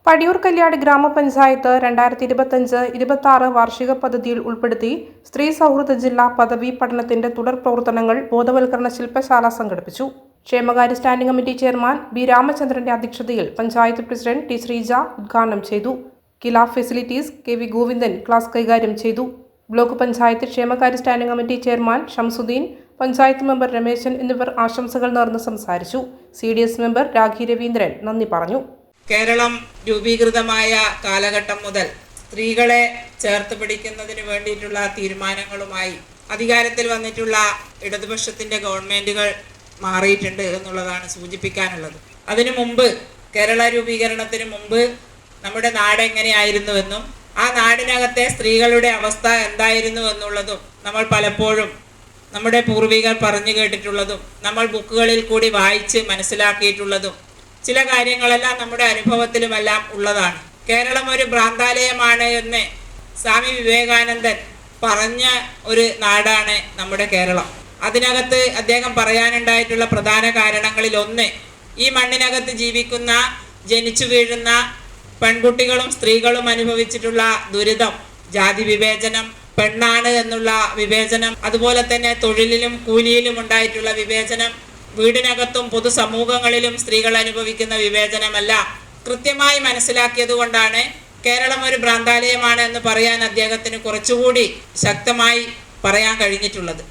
പടിയൂർ കല്യാട് ഗ്രാമപഞ്ചായത്ത് 2025-26 വാർഷിക പദ്ധതിയിൽ ഉൾപ്പെടുത്തി സ്ത്രീ സൗഹൃദ ജില്ലാ പദവി പഠനത്തിന്റെ തുടർ പ്രവർത്തനങ്ങൾ ബോധവൽക്കരണ ശില്പശാല സംഘടിപ്പിച്ചു. ക്ഷേമകാര്യ സ്റ്റാൻഡിംഗ് കമ്മിറ്റി ചെയർമാൻ ബി രാമചന്ദ്രന്റെ അധ്യക്ഷതയിൽ പഞ്ചായത്ത് പ്രസിഡന്റ് ടി ശ്രീജ ഉദ്ഘാടനം ചെയ്തു. KILA facilities K V Govindan class കൈകാര്യം ചെയ്തു. ബ്ലോക്ക് പഞ്ചായത്ത് ക്ഷേമകാര്യ standing committee chairman Shamsuddin, panchayat member Rameshan എന്നിവർ ആശംസകൾ നേർന്ന് സംസാരിച്ചു. CDS മെമ്പർ രാഖി രവീന്ദ്രൻ നന്ദി പറഞ്ഞു. കേരളം രൂപീകൃതമായ കാലഘട്ടം മുതൽ സ്ത്രീകളെ ചേർത്ത് പിടിക്കുന്നതിന് വേണ്ടിയിട്ടുള്ള തീരുമാനങ്ങളുമായി അധികാരത്തിൽ വന്നിട്ടുള്ള ഇടതുപക്ഷത്തിന്റെ ഗവൺമെന്റുകൾ മാറിയിട്ടുണ്ട് എന്നുള്ളതാണ് സൂചിപ്പിക്കാനുള്ളത്. അതിനു മുമ്പ്, കേരള രൂപീകരണത്തിന് മുമ്പ് നമ്മുടെ നാട് എങ്ങനെയായിരുന്നുവെന്നും ആ നാടിനകത്തെ സ്ത്രീകളുടെ അവസ്ഥ എന്തായിരുന്നു എന്നുള്ളതും നമ്മൾ പലപ്പോഴും നമ്മുടെ പൂർവികർ പറഞ്ഞു കേട്ടിട്ടുള്ളതും നമ്മൾ ബുക്കുകളിൽ കൂടി വായിച്ച് മനസ്സിലാക്കിയിട്ടുള്ളതും ചില കാര്യങ്ങളെല്ലാം നമ്മുടെ അനുഭവത്തിലുമെല്ലാം ഉള്ളതാണ്. കേരളം ഒരു ഭ്രാന്താലയമാണ് എന്ന് സ്വാമി വിവേകാനന്ദൻ പറഞ്ഞ ഒരു നാടാണ് നമ്മുടെ കേരളം. അതിനകത്ത് അദ്ദേഹം പറയാനുണ്ടായിട്ടുള്ള പ്രധാന കാരണങ്ങളിൽ ഒന്ന്, ഈ മണ്ണിനകത്ത് ജീവിക്കുന്ന, ജനിച്ചു വീഴുന്ന പെൺകുട്ടികളും സ്ത്രീകളും അനുഭവിച്ചിട്ടുള്ള ദുരിതം, ജാതി വിവേചനം, പെണ്ണാണ് എന്നുള്ള വിവേചനം, അതുപോലെ തന്നെ തൊഴിലിലും കൂലിയിലും ഉണ്ടായിട്ടുള്ള വിവേചനം, വീടിനകത്തും പൊതുസമൂഹങ്ങളിലും സ്ത്രീകൾ അനുഭവിക്കുന്ന വിവേചനമെല്ലാം കൃത്യമായി മനസ്സിലാക്കിയത് കൊണ്ടാണ് കേരളം ഒരു ഭ്രാന്താലയമാണ് എന്ന് പറയാൻ അദ്ദേഹത്തിന് കുറച്ചുകൂടി ശക്തമായി പറയാൻ കഴിഞ്ഞിട്ടുള്ളത്.